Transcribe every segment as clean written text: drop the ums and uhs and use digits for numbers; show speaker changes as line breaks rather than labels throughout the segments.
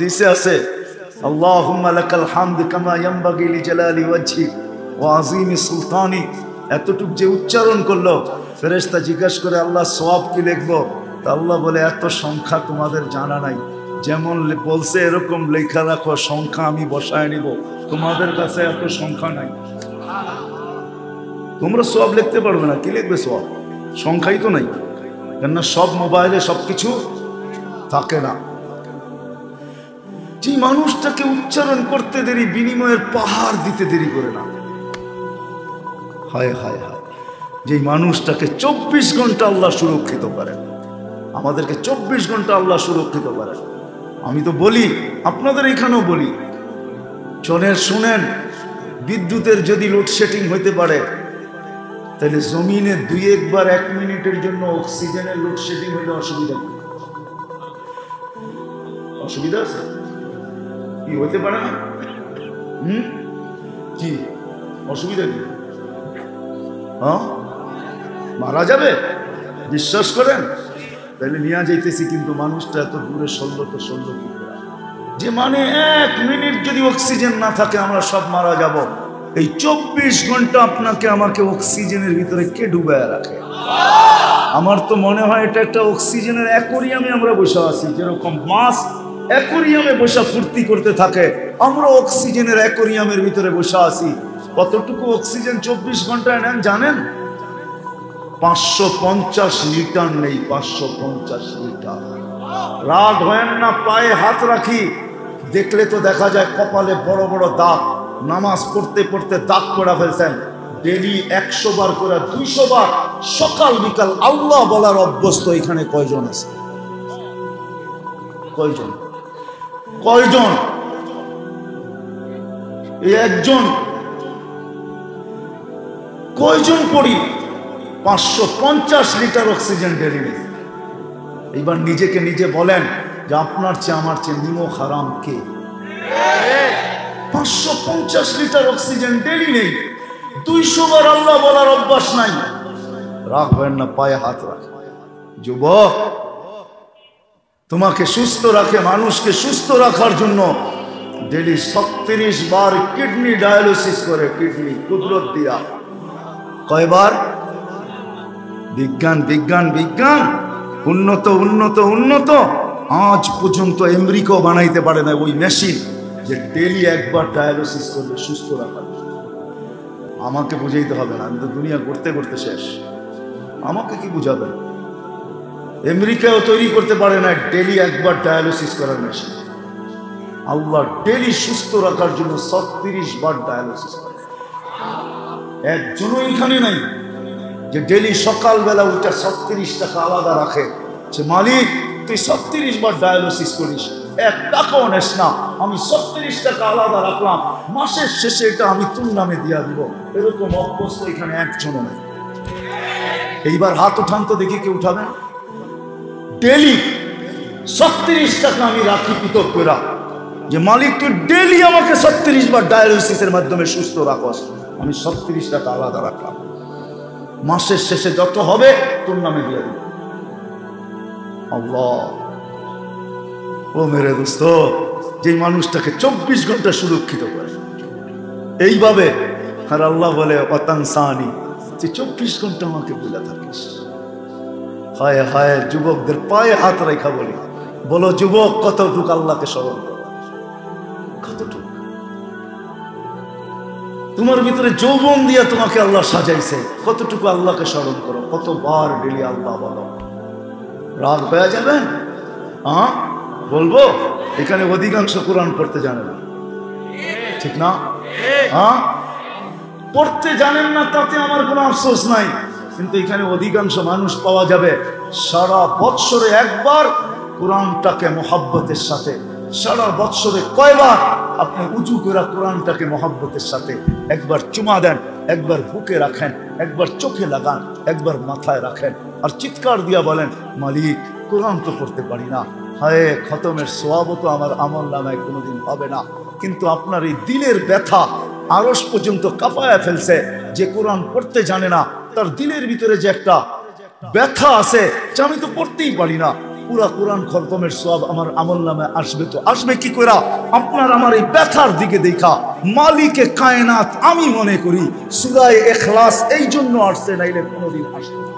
দিছে আছে আল্লাহুম্মা লাকাল হামদ কামা ইয়ানবাগি লিজালালি ওয়াজহি ওয়া আযীমি সুলতানি। এতটুক যে উচ্চারণ করলো, ফেরেশতা জিজ্ঞাসা করে আল্লাহ সওয়াব কি লিখবো? তা আল্লাহ বলে এত সংখ্যা তোমাদের জানা নাই, যেমন বলছে এরকম লেখা রাখো, সংখ্যা আমি বসায় নিব, তোমাদের কাছে এত সংখ্যা নাই। তোমরা সওয়াব লিখতে পারবে না, কি লিখবে সওয়াব? সংখ্যাই তো নাই, কেননা সব মোবাইলে সবকিছু থাকে না। যে মানুষটাকে উচ্চারণ করতে দেরি, বিনিময়ের পাহাড় দিতে দেরি করে না। হায় হায় হায়, যে মানুষটাকে 24 ঘন্টা আল্লাহ সুরক্ষিত করেন, আমাদেরকে 24 ঘন্টা আল্লাহ সুরক্ষিত করেন। আমি তো বলি, আপনাদের এখানেও বলি, শুনেন, বিদ্যুতের যদি লোডশেডিং হইতে পারে, তাহলে জমিনে 2-1 1 মিনিটের জন্য অক্সিজেনের লোডশেডিং হইলে অসুবিধা কি? অসুবিধা আছে কি? হইতে পারে না? কি অসুবিধা কি? মারা যাবে বিশ্বাস করেন? তাহলে নিয়ে যাইতেছি, কিন্তু মানুষটা এত দূরে সল্লত কি করে? যে মানে 1 মিনিট যদি অক্সিজেন না থাকে আমরা সব মারা যাব। এই 24 ঘন্টা আপনাকে আমাকে অক্সিজেনের ভিতরে কে ডুবায় রাখে? আমার তো মনে হয় এটা একটা অক্সিজেনের অ্যাকোরিয়ামে আমরা বসে আছি। যেরকম মাছ অ্যাকোরিয়ামে বসে ফুর্তি করতে থাকে, আমরা অক্সিজেনের অ্যাকোরিয়ামের ভিতরে বসে আছি। কতটুকু অক্সিজেন 24 ঘন্টায় নেন জানেন? 550 লিটার নেই, 550 লিটার। রাগ হয় না, পায়ে হাত রাখি, দেখলে তো দেখা যায় কপালে বড় বড় দাগ। নামাজ পড়তে পড়তে দাগ পড়া ফেলছেন। ডেলি 100 বার করে 200 বার সকাল বিকাল আল্লাহ বলার অভ্যস্ত এখানে কয়জন আছে? কয়জন? একজন? কয়জন পড়ি? 550 লিটার অক্সিজেন ডেলি নেই। এবার নিজেকে নিজে বলেন যে আপনার চেয়ে আমার চেয়ে নিমক হারাম কে? 550 লিটার অক্সিজেন ডেলি নেই, 200 বার আল্লাহ বলার অভ্যাস নাই। রাখবেন না, পায়ে হাত রাখ। যুবক, তোমাকে সুস্থ রাখে, মানুষকে সুস্থ রাখার জন্য ডেলি 36 বার কিডনি ডায়ালিসিস করে, কিডনি কুদরত দিয়া। কয়বার? বিজ্ঞান বিজ্ঞান বিজ্ঞান, উন্নত উন্নত উন্নত। আজ পর্যন্ত আমেরিকাও বানাইতে পারে না ওই মেশিন যে ডেলি একবার ডায়ালিসিস করবে সুস্থ রাখার। আমাকে বুঝাইতে হবে না, আমি তো দুনিয়া করতে করতে শেষ। আমাকে কি বুঝাবেন? আমেরিকাও তৈরি করতে পারে না ডেলি একবার ডায়ালিসিস করার মেশিন। আল্লাহ ডেলি সুস্থ রাখার জন্য 36 বার ডায়ালিসিস করে। একজনও এখানে নাই যে ডেলি সকালবেলা উঠে 36 টাকা আলাদা রাখে যে মালিক তুই 36 বার ডায়ালিসিস করিস, 1 টাকাও নেস না, আমি 36 টাকা আলাদা রাখলাম, মাসের শেষে এটা আমি তোর নামে দিয়া দিব। এরকম অভ্যস্ত এখানে একজনও নাই। এইবার হাত উঠান তো দেখি, কে উঠাবেন? ডেলি 36 টাকা আমি রাখি পৃথক করে যে মালিক তুই ডেলি আমাকে 36 বার ডায়ালিসিসের মাধ্যমে সুস্থ রাখস, আমি 36 টাকা আলাদা রাখলাম, মাসের শেষে যত হবে তোর নামে দিয়ে দিব। আল্লাহ, ও মেরে দোস্ত, যে মানুষটাকে 24 ঘন্টা সুরক্ষিত করে এইভাবে, আর আল্লাহ বলে অতানসানি, যে 24 ঘন্টা আমাকে বলে থাকিস। হায় হায়, যুবকদের পায়ে হাত রেখা বলি, বলো যুবক কতটুকু আল্লাহকে স্মরণ করো? কতটুকু? তোমার ভিতরে যৌবন দিয়া তোমাকে আল্লাহ সাজাইছে, কতটুকু আল্লাহকে স্মরণ করো? কতবার ডেলি আল্লাহ বলো? রাগ হয়ে যাবেন? বলবো এখানে অধিকাংশ কোরআন পড়তে জানে না, ঠিক না? পড়তে জানেন না, তাতে আমার কোনো আফসোস নাই, কিন্তু এখানে অধিকাংশ মানুষ পাওয়া যাবে সারা বৎসরে একবার কোরআনটাকে মোহাব্বতের সাথে, সারা বৎসরে কয়বার আপনি উঁচু করে কোরআনটাকে মোহাব্বতের সাথে একবার চুমা দেন, একবার বুকে রাখেন, একবার চোখে লাগান, একবার মাথায় রাখেন, আর চিৎকার দিয়া বলেন মালিক কোরআন তো পড়তে পারি না, হায় খতমের সওয়াবও তো আমার আমল নামায় কোনোদিন হবে না। কিন্তু আপনার এই দিলের ব্যথা আরশ পর্যন্ত কাঁপায়া ফেলছে। যে কোরআন পড়তে জানে না, তার দিলের ভিতরে যে একটা ব্যথা আছে যে আমি তো পড়তেই পারি না, পুরা কোরআন খতমের সওয়াব আমার আমলনামায় আসবে। তো আসবে কি করে? আপনার আমার এই ব্যথার দিকে দেখা মালিকে কায়নাত আমি মনে করি সূরা ইখলাস এই জন্য আসছে, নাইলে কোনোদিন আসবে না।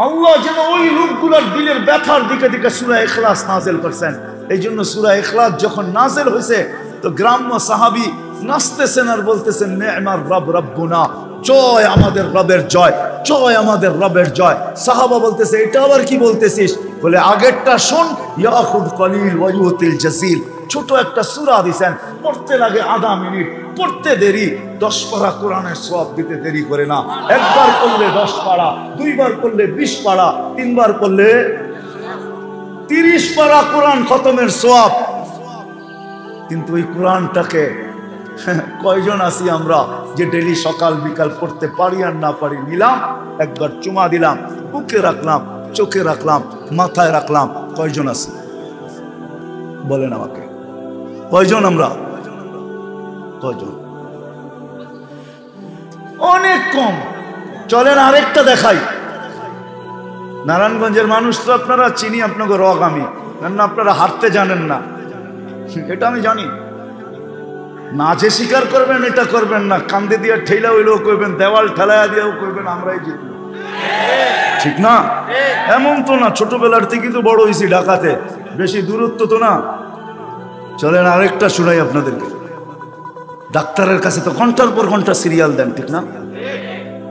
আল্লাহ যেন ওই লোকগুলোর দিলের ব্যথার দিকে দিকে সূরা ইখলাস নাযিল করছেন। এই জন্য সূরা ইখলাস যখন নাযিল হয়েছে তো গ্রাম্য সাহাবী নাচতেছেন আর বলতেছেন নি'মার রব রব্বুনা, জয় আমাদের রবের জয়, জয় আমাদের রবের জয়। সাহাবা বলতেছে এটা আবার কি বলতেছিস? বলে আগেরটা শোন, ইয়াখুদ কলিল ওয়া ইউতিল জাসিল। ছোট একটা সূরা দিছেন, পড়তে লাগে আধা মিনিট, পড়তে দেরি, 10 পারা কোরআনের সওয়াব দিতে দেরি করে না। একবার পড়লে 10 পারা, দুইবার পড়লে 20 পারা, তিনবার পড়লে 30 পারা কোরআন খতমের সওয়াব। কিন্তু ওই কোরআনটাকে কয়জন আছি আমরা যে ডেলি সকাল বিকাল পড়তে পারি আর না পারি? নিলাম, একবার চুমা দিলাম, বুকে রাখলাম, চোখে রাখলাম, মাথায় রাখলাম। কয়জন আছি বলেন আমাকে? কয়জন আমরা? কয়জন? অনেক কম। চলেন আরেকটা দেখাই। নারায়ণগঞ্জের মানুষ তো আপনারা চিনি, আপনাকে রগ আমি, কেন আপনারা হাঁটতে জানেন না, এটা আমি জানি। নাচে স্বীকার করবেন, এটা করবেন না, কান্দে দিয়ে ঠেলা হইলেও কইবেন, দেওয়াল ঠেলাইয়া দিয়েও কইবেন আমরাই জিতব, ঠিক না? এমন তো না, ছোটবেলার থেকে তো বড় হয়েছি ঢাকাতে, বেশি দূরত্ব তো না। চলেন আরেকটা শুনাই আপনাদেরকে। ডাক্তারের কাছে তো ঘন্টার পর ঘন্টা সিরিয়াল দেন, ঠিক না?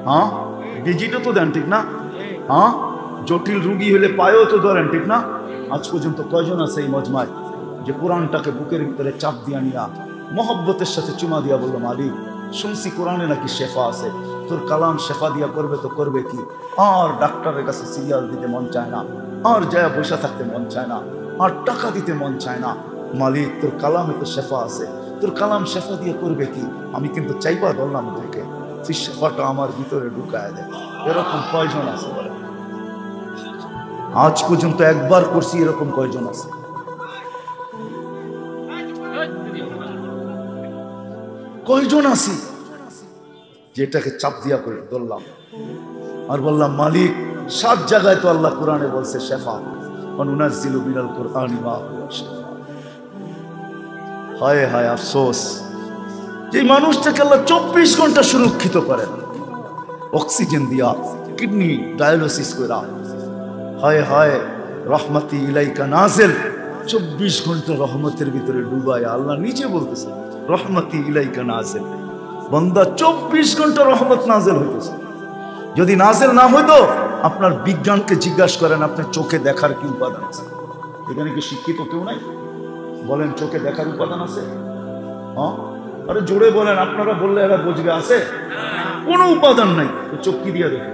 হ্যাঁ, ভিজিটও তো দেন, ঠিক না? হ্যাঁ, জটিল রুগী হলে পায়েও তো ধরেন, ঠিক না? আজ পর্যন্ত কয়জন আছে এই মজমায় যে কোরআনটাকে বুকের ভিতরে চাপ দিয়া নিয়া মহব্বতের সাথে চুমা দিয়া বললো, মালিক শুনছি কোরআনে নাকি শেফা আছে, তোর কালাম শেফা দিয়া করবে তো করবে কি? আর ডাক্তারের কাছে সিরিয়াল দিতে মন চায় না, আর যায় বসে থাকতে মন চায় না, আর টাকা দিতে মন চায় না। মালিক তোর কালামে তো শেফা আছে, তোর কালাম শেফা দিয়ে করবে কি? আমি কিন্তু চাইবা বললাম তোকে, তুই শেফাটা আমার ভিতরে ঢুকায় দেয়। এরকম কয়জন আছে বলে? আজ পর্যন্ত একবার করছি, এরকম কয়জন আছে? কয়জন আছি যেটাকে চাপ দিয়া করে ধরলাম আর বললাম, মালিক 7 জায়গায় তো আল্লাহ কোরআনে বলছে শেফা, অনুনাজ্জিলু মিনাল কুরআনি মা হুয়া শিফা। হায় হায় আফসোস, যে মানুষটাকে আল্লাহ 24 ঘন্টা সুরক্ষিত করেন, অক্সিজেন দিয়া, কিডনি ডায়ালিসিস করা। হায় হায়, রহমতি ইলাইকা নাজিল, 24 ঘন্টা রহমতের ভিতরে ডুবায়। আল্লাহ নিজে বলতেছে রহমতি ইলাইকা নাজিল, বান্দা 24 ঘন্টা রহমত নাজিল হইতেছে। যদি নাজিল না হইতো, আপনার বিজ্ঞানকে জিজ্ঞাসা করেন আপনার চোখে দেখার কি উপাদান আছে? এখানে কি শিক্ষিত কেউ নাই? বলেন চোখে দেখার উপাদান আছে? হ্যাঁ, আরে জোরে বলেন, আপনারা বললে এরা বুঝবে আছে? কোনো উপাদান নাই, চোখ কি দিয়ে দেখে?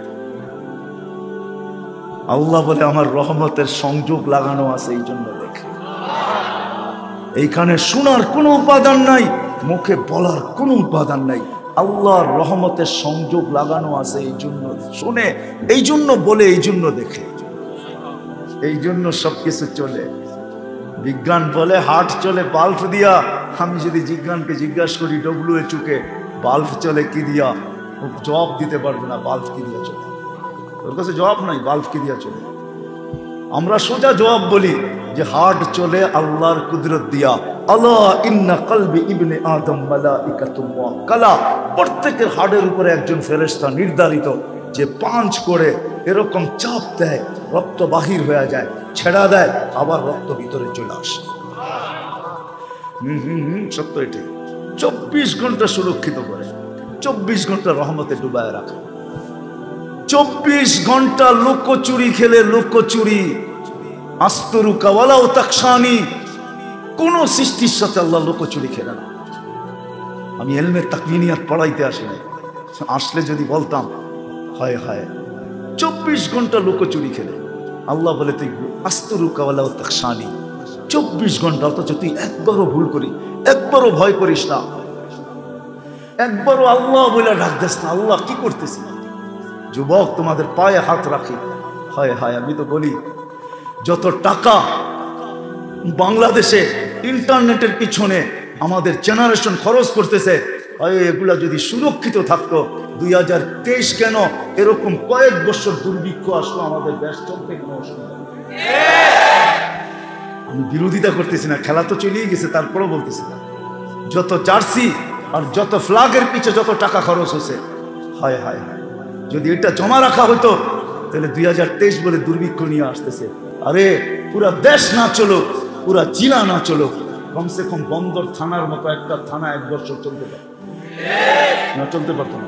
আল্লাহ বলে আমার রহমতের সংযোগ লাগানো আছে, এই জন্য দেখে। এইখানে শোনার কোনো উপাদান নাই, মুখে বলার কোনো উপাদান নাই, আল্লাহর রহমতের সংযোগ লাগানো আছে, এই জন্য শুনে, এই জন্য বলে, এই জন্য দেখে, এই জন্য সবকিছু চলে। বিজ্ঞান বলে হার্ট চলে বাল্ব দিয়া। আমি যদি বিজ্ঞানকে জিজ্ঞাসা করি WHO কে বাল্ব চলে কি দিয়া, জবাব দিতে পারবে না। বাল্ব কি দিয়া চলে? ওর কাছে জবাব নাই, বাল্ব কি দিয়া চলে। আমরা সোজা জবাব বলি যে হার্ট চলে আল্লাহর কুদরত দিয়া। আল্লাহ ইন্না কলবি ইবনে আদম মালাইকাতুম মুআক্কালা, প্রত্যেকের হার্টের উপরে একজন ফেরেশতা নির্ধারিত, যে পাঞ্চ করে এরকম চাপ দেয়, রক্ত বাহির হয়ে যায়, ছেড়া দেয়, আবার রক্ত ভিতরে চলে আসে। সত্য এটি। 24 ঘন্টা সুরক্ষিত করে, 24 ঘন্টা রহমতে ডুবায় রাখে। 24 ঘন্টা লুকোচুরি খেলে, লুকোচুরি আস্তরু কাওয়ালাও তাকশানি, কোন সৃষ্টির সাথে আল্লাহ লুকোচুরি খেলে না। আমি ইলমে তাকওয়িনিয়াত পড়াইতে আসি না, আসলে যদি বলতাম হায় হায় 24 ঘন্টা লুকোচুরি খেলে। আল্লাহ বলে তুই আস্তরু কাওয়ালাও তাকশানি, 24 ঘন্টা, অথচ তুই একবারও ভুল করি, একবারও ভয় করিস না, একবারও আল্লাহ বলে ডাক দিস না। আল্লাহ কি করতেছি? যুবক তোমাদের পায়ে হাত রাখি, হায় হায়, আমি তো বলি যত টাকা বাংলাদেশে ইন্টারনেটের পিছনে আমাদের জেনারেশন খরচ করতেছে, এগুলা যদি সুরক্ষিত থাকতো, 2023 কেন এরকম কয়েক বছর দুর্ভিক্ষ আসলো, আমাদের দেশ চলতে কোনো অসুবিধা নেই। আমি বিরোধিতা করতেছি না, খেলা তো চলেই গেছে, তারপরও বলতেছি না। যত জার্সি আর যত ফ্ল্যাগের পিছে যত টাকা খরচ হয়েছে, হায় হায় হায়, যদি এটা জমা রাখা হতো তাহলে 2023 বলে দুর্ভিক্ষ নিয়ে আসতেছে। আরে পুরা দেশ না চলুক, পুরা জেলা না চলুক, কমসে কম বন্দর থানার মতো একটা থানা 1 বছর চলতে পারত না, চলতে পারতো না।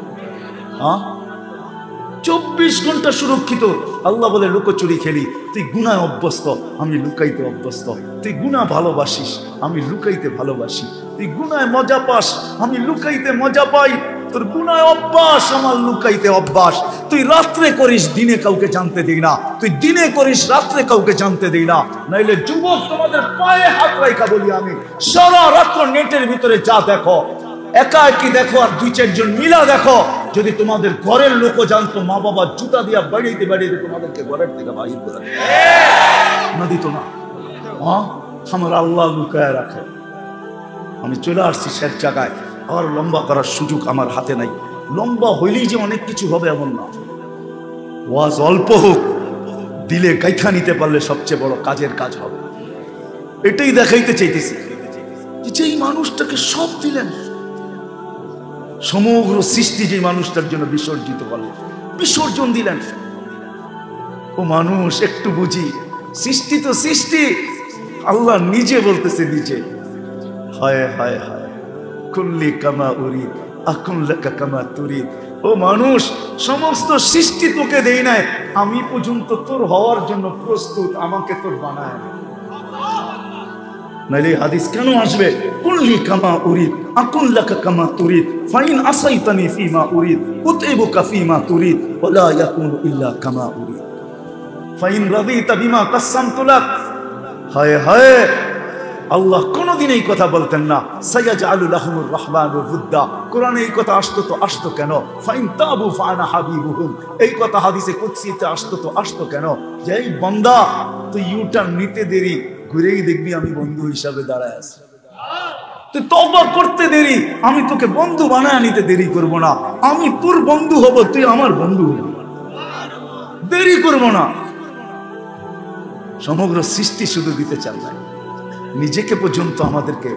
হ্যাঁ, 24 ঘন্টা সুরক্ষিত। আল্লাহ বলে লুকোচুরি খেলি, তুই গুনায় অভ্যস্ত, আমি লুকাইতে অভ্যস্ত। তুই গুনাহ ভালোবাসিস, আমি লুকাইতে ভালোবাসি। তুই গুনায় মজা পাস, আমি লুকাইতে মজা পাই। তোর গুনায় অভ্যাস, আমার লুকাইতে অভ্যাস। তুই রাত্রে করিস, দিনে কাউকে জানতে দিই না। তুই দিনে করিস, রাত্রে কাউকে জানতে দিই না। নাইলে যুবক, তোমাদের পায়ে হাত রাইখা বলি আমি, সারা রাত্র নেটের ভিতরে যা দেখো, একা একই দেখো আর 2-4 জন মিলা দেখো। যদি তোমাদের ঘরের লোক জানতো, মা বাবা জুতা দিয়া বাড়িতে বাড়িতে তোমাদেরকে ঘরের থেকে বাহির করে না দিত না। হ্যাঁ, আমার আল্লাহ লুকায় রাখে। আমি চলে আসছি শেষ জায়গায়, আর লম্বা করার সুযোগ আমার হাতে নাই। লম্বা হইলেই যে অনেক কিছু হবে এমন না। ওয়াজ অল্প হোক, দিলে গাইখা নিতে পারলে সবচেয়ে বড় কাজের কাজ হবে। এটাই দেখাইতে চাইতেছি যে এই মানুষটাকে সব দিলেন, সমগ্র সৃষ্টি যে মানুষটার জন্য বিসর্জিত করলেন, বিসর্জন দিলেন। ও মানুষ একটু বুঝি, সৃষ্টি তো সৃষ্টি, আল্লাহ নিজে বলতেছে, নিজে, হায় হায় হায়, কুল্লি কামা উরিদ আকুন লাকা কামা তুরিদ। ও মানুষ, সমস্ত সৃষ্টি তোকে দেই নাই, আমি পর্যন্ত তোর হওয়ার জন্য প্রস্তুত, আমাকে তোর বানায় না। নাইলে হাদিস কেন আসবে? কুল্লি কামা উরিদ আকুন লাকা কামা তুরিদ, ফাইন আসাইতানি ফিমা উরিদ উতইবুকা ফিমা তুরিদ ওয়ালা ইয়াকুনু ইল্লা কামা উরিদ ফাইন রাদিতা বিমা কাসসামতু লাক। হায় হায়, আল্লাহ কোনদিন এই কথা বলতেন না, সায়াজআলু লাহুমুর রাহমানু উদ্দা। কোরআনে এই কথা আসতো তো আসতো কেন? ফাইন তাবু ফানা হাবিবুহুম। এই কথা হাদিসে কুদসিতে আসতো তো আসতো কেন? যে এই বান্দা, তুই ইউটার্ন নিতে দেরি, ঘুরেই দেখবি আমি বন্ধু হিসাবে দাঁড়ায় আছি। তুই তওবা করতে দেরি, আমি তোকে বন্ধু বানায় নিতে দেরি করব না। আমি তোর বন্ধু হব, তুই আমার বন্ধু হবি, দেরি করব না। সমগ্র সৃষ্টি শুধু দিতে চান না, নিজেকে পর্যন্ত আমাদেরকে।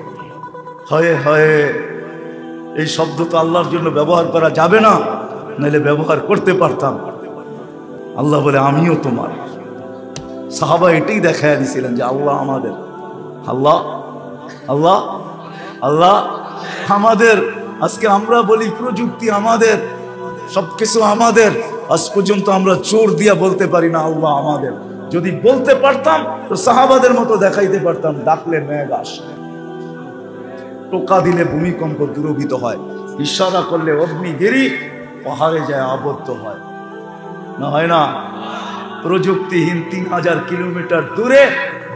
হয় হয়, এই শব্দ তো আল্লাহর জন্য ব্যবহার করা যাবে না, নাহলে ব্যবহার করতে পারতাম। আল্লাহ বলে আমিও তোমার। সাহাবা এটাই দেখায় দিয়েছিলেন যে আল্লাহ আমাদের, আল্লাহ আল্লাহ আল্লাহ আমাদের। আজকে আমরা বলি প্রযুক্তি আমাদের, সবকিছু আমাদের, আজ পর্যন্ত আমরা জোর দিয়া বলতে পারি না আল্লাহ আমাদের। যদি বলতে পারতাম তো সাহাবাদের মতো দেখাইতে পারতাম, ডাকলে মেঘ আসে, টোকা দিলে ভূমিকম্প দূরভূত হয়, ইশারা করলে অগ্নিগিরি পাহাড়ে যায় আবদ্ধ হয়, না হয় না? প্রযুক্তিহীন 3000 কিলোমিটার দূরে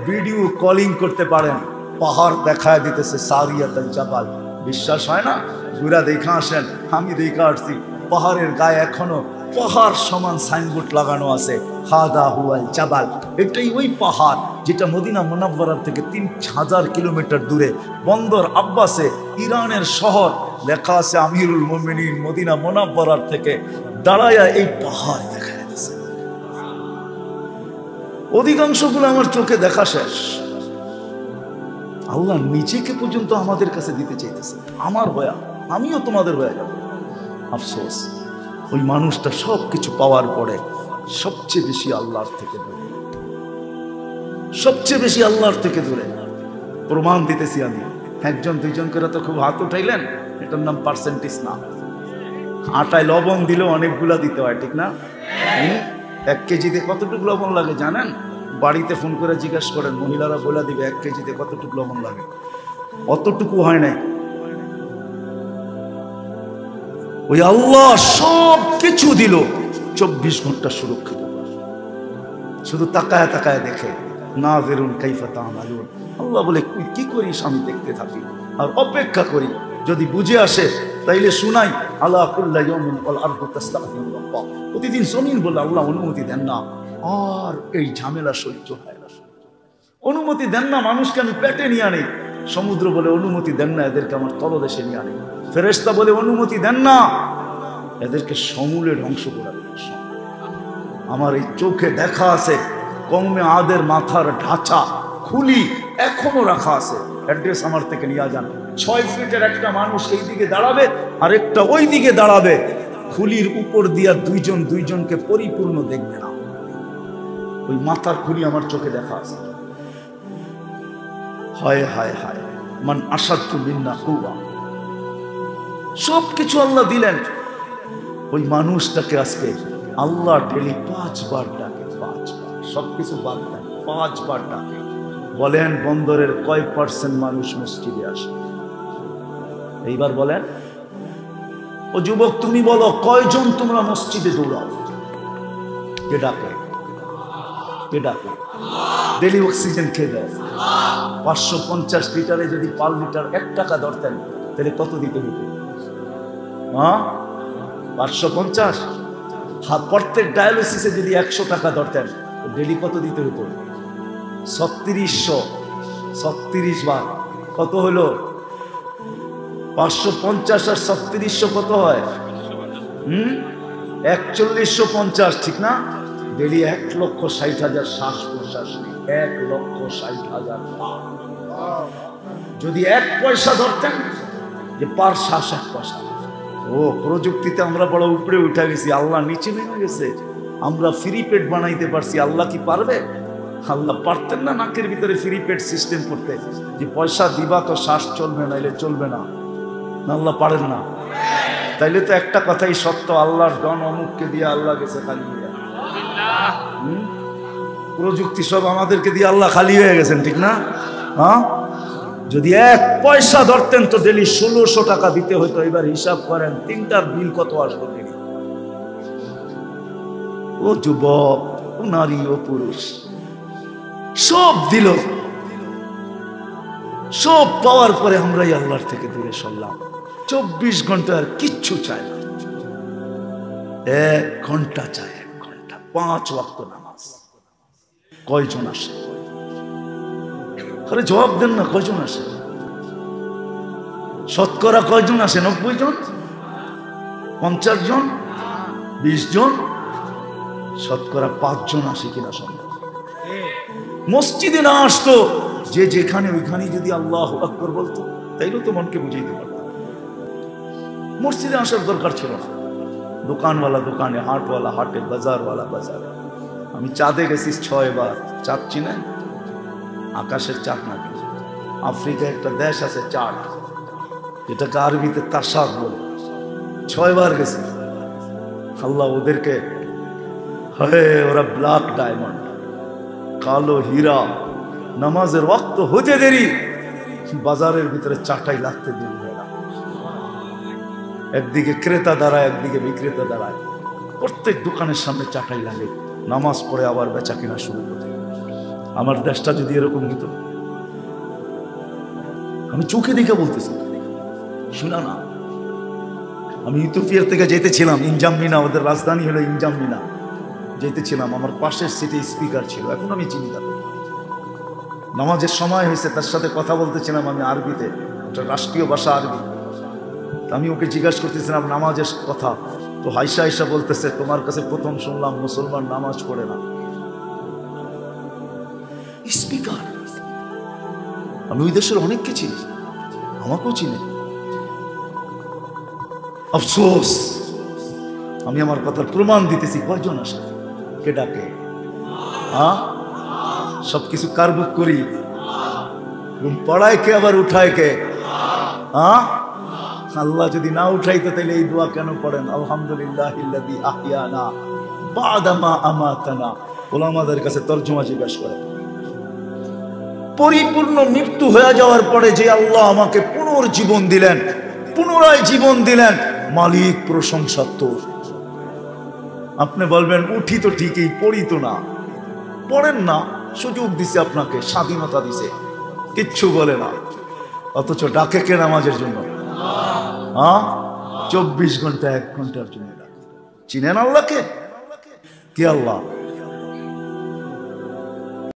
ভিডিও কলিং করতে পারেন, পাহাড় দেখায় দিতেছে সারিয়াতুল জাবাল। বিশ্বাস হয় না? ঘুরা দেখা আসেন, আমি দেখা আসছি, পাহাড়ের গায়ে এখনো পাহাড় সমান সাইনবোর্ড লাগানো আছে, হাদা হুয়াল জাবাল। এটাই ওই পাহাড় যেটা মদিনা মুনাওয়ারার থেকে 3000 কিলোমিটার দূরে বন্দর আব্বাসে, ইরানের শহর, লেখা আছে আমিরুল মুমিনিন মদিনা মুনাওয়ারার থেকে দাঁড়ায়া এই পাহাড় দেখা যাচ্ছে। অধিকাংশগুলো আমার চোখে দেখা শেষ। আল্লাহ নিজেকে পর্যন্ত আমাদের কাছে দিতে চাইতেছে, আমার হয়া, আমিও তোমাদের হয়ে যাব। আফসোস, ওই মানুষটা সব কিছু পাওয়ার পরে সবচেয়ে বেশি আল্লাহর থেকে দূরে, সবচেয়ে বেশি আল্লাহর থেকে দূরে। প্রমাণ দিতেছি আমি, 1-2 করে তো খুব হাত উঠাইলেন, এটার নাম পার্সেন্টেজ না। আটায় লবণ দিলেও অনেকগুলা দিতে হয়, ঠিক না? 1 কেজিতে কতটুকু লবণ লাগে জানেন? বাড়িতে ফোন করে জিজ্ঞাসা করেন, মহিলারা বলে দিবে 1 কেজিতে কতটুকু লবণ লাগে। অতটুকু হয় নাই। ওই আল্লাহ সব কিছু দিল, 24 ঘন্টা সুরক্ষিত, শুধু তাকায় তাকায় দেখে। নাযিরুন কাইফা তা'মালুন। আল্লাহ বলে কি করিস আমি দেখতে থাকি আর অপেক্ষা করি, যদি বুঝে আসে তাইলে শুনাই। আলা কুল্লি ইয়াউমিন ওয়াল আরদু তাস্তাগফিরু রাব্বাহ। প্রতিদিন জমিন বলে আল্লাহ অনুমতি দেন না, আর এই ঝামেলা সহ্য হয় না, অনুমতি দেন না। মানুষকে আমি পেটে নিয়ে আনি, সমুদ্র বলে অনুমতি দেন না এদেরকে আমার তলদেশে নিয়ে আনি। ফেরেশতা বলে অনুমতি দেন না এদেরকে সমূলে ধ্বংস করে দেন। আমার এই চোখে দেখা আছে কওমে আদের মাথার ঢাঁচা খুলি এখনো রাখা আছে। অ্যাড্রেস আমার থেকে নিয়ে যান। 6 ফিটের একটা মানুষ এই দিকে দাঁড়াবে আর একটা ওই দিকে দাঁড়াবে, খুলির উপর দিয়া দুইজনকে পরিপূর্ণ দেখবে না। ওই মাথার খুলি আমার চোখে দেখা আছে। হায় হায় হায়, মান আসাদু মিন্না কুওয়া। সবকিছু আল্লাহ দিলেন, ওই মানুষটাকে আজকে আল্লাহ ডেলি 5 বার ডাকে, 5 বার, সবকিছু বাদ দেন, 5 বার ডাকে। বলেন বন্দরের কয় % মানুষ মসজিদে আসে? এইবার বলেন, ও যুবক তুমি বলো, কয়জন তোমরা মসজিদে দৌড়াও? কে ডাকে? কে ডাকে? ডেলি অক্সিজেন খেয়ে দেয়। 550 লিটারে যদি পার লিটার 1 টাকা ধরতেন তাহলে কত দিতে হতো? 550। প্রত্যেক ডায়ালিসিসে যদি 100 টাকা ধরতেন ডেলি কত দিতে হতো? 3600 বার। কত হলো? 550 আর 3600 কত হয়? 4150, ঠিক না? ডেলি 1,60,000 শ্বাস প্রশ্বাস, 1,60,000। যদি 1 পয়সা ধরতেন যে পার শ্বাস 1 পয়সা। ও প্রযুক্তিতে আমরা বড় উপরে উঠে গেছি, আল্লাহ নিচে নেমে গেছে। আমরা ফ্রি পেড বানাইতে পারছি, আল্লাহ কি পারবে? আল্লাহ পারতেন না নাকের ভিতরে ফ্রি পেড সিস্টেম করতে, যে পয়সা দিবা তো শ্বাস চলবে, নাইলে চলবে না? আল্লাহ পারেন না? তাইলে তো একটা কথাই সত্য, আল্লাহর ডন অমুককে দিয়ে আল্লাহ গেছে খালি। প্রযুক্তি সব আমাদেরকে দিয়ে আল্লাহ খালি হয়ে গেছেন, ঠিক না? যদি 1 পয়সা ধরতেন তো ডেলি 1600 টাকা দিতে হতো। এবার হিসাব করেন 3টার বিল কত আসলো ডেলি? ও যুবক, ও নারী, ও পুরুষ, সব দিল। সব পাওয়ার পরে আমরাই আল্লাহর থেকে দূরে সরলাম। 24 ঘন্টা আর কিচ্ছু চাই না, 1 ঘন্টা চাই, 1 ঘন্টা, 5 ওয়াক্ত নামাজ। কয়জন আসে? আরে জবাব দেন না, কয়জন আসে? শতকরা কয়জন আসে? 90 জন, 50 জন, 20 জন, শতকরা 5 জন আসে কিনা সম্ভব? মসজিদে না আসতো, যে যেখানে ওইখানেই যদি আল্লাহু আকবার বলতো তাইলে তো মনকে বুঝাইতে পারত। মসজিদে আসার দরকার ছিল না। দোকানওয়ালা দোকানে, হাটওয়ালা হাটে, বাজারওয়ালা বাজারে। আমি চাঁদে গেছি 6 বার। চাঁদ চিনেন? আকাশের চাঁদ না, আফ্রিকায় একটা দেশ আছে চাঁদ, এটাকে আরবিতে তাসাদ বলে। 6 বার গেছি। আল্লাহ ওদেরকে, ওরা ব্ল্যাক ডায়মন্ড, কালো হীরা, নামাজের ওয়াক্ত হতে দেরি, বাজারের ভিতরে চাটাই লাগতে দেরি হয় না। একদিকে ক্রেতা দাঁড়ায়, একদিকে বিক্রেতা দাঁড়ায়, প্রত্যেক দোকানের সামনে চাটাই লাগে। নামাজ পড়ে আবার বেচা কিনা শুরু করে। আমার দেশটা যদি এরকম হতো, আমি চোখে দেখে বলতেছি, শোনা না। আমি ইথিওপিয়ার থেকে যেতেছিলাম ইনজামমিনা, ওদের রাজধানী হলো ইনজামমিনা। যেতেছিলাম, আমার পাশের সিটে স্পিকার ছিল, এখন আমি চিনি তাকে। নামাজের সময় হয়েছে, তার সাথে কথা বলতেছিলাম আমি আরবিতে, ওটা রাষ্ট্রীয় ভাষা আরবি। আমি ওকে জিজ্ঞাসা করতেছিলাম নামাজের কথা, তো হাইসা হাইসা বলতেছে, তোমার কাছে প্রথম শুনলাম মুসলমান নামাজ পড়ে না। স্পিকার, আমি ওই দেশের অনেককে চিনি, আমাকেও চিনে। আফসোস, আমি আমার কথার প্রমাণ দিতেছি। কয়জন আসে? কে ডাকে? সবকিছু কার বুক করি? পড়ায় কে, আবার উঠায় কে? আল্লাহ যদি না উঠাইতো তাহলে এই দোয়া কেন পড়েন? আলহামদুলিল্লাহিল্লাযী আহইয়ানা বা'দা মা আমাতানা। ওলামাদের কাছে তরজমা জিজ্ঞাসা করে, পরিপূর্ণ মৃত্যু হয়ে যাওয়ার পরে যে আল্লাহ আমাকে পুনর্জীবন দিলেন, পুনরায় জীবন দিলেন, মালিক প্রশংসা তোর। আপনি বলবেন উঠি তো ঠিকই, পড়ি তো না। পড়েন না, সুযোগ দিছে আপনাকে, স্বাধীনতা দিছে, কিচ্ছু বলে না। অথচ ডাকে কে নামাজের জন্য? 24 ঘন্টা 1 ঘন্টার জন্য ডাকে। চিনেন আল্লাহকে? কে আল্লাহ?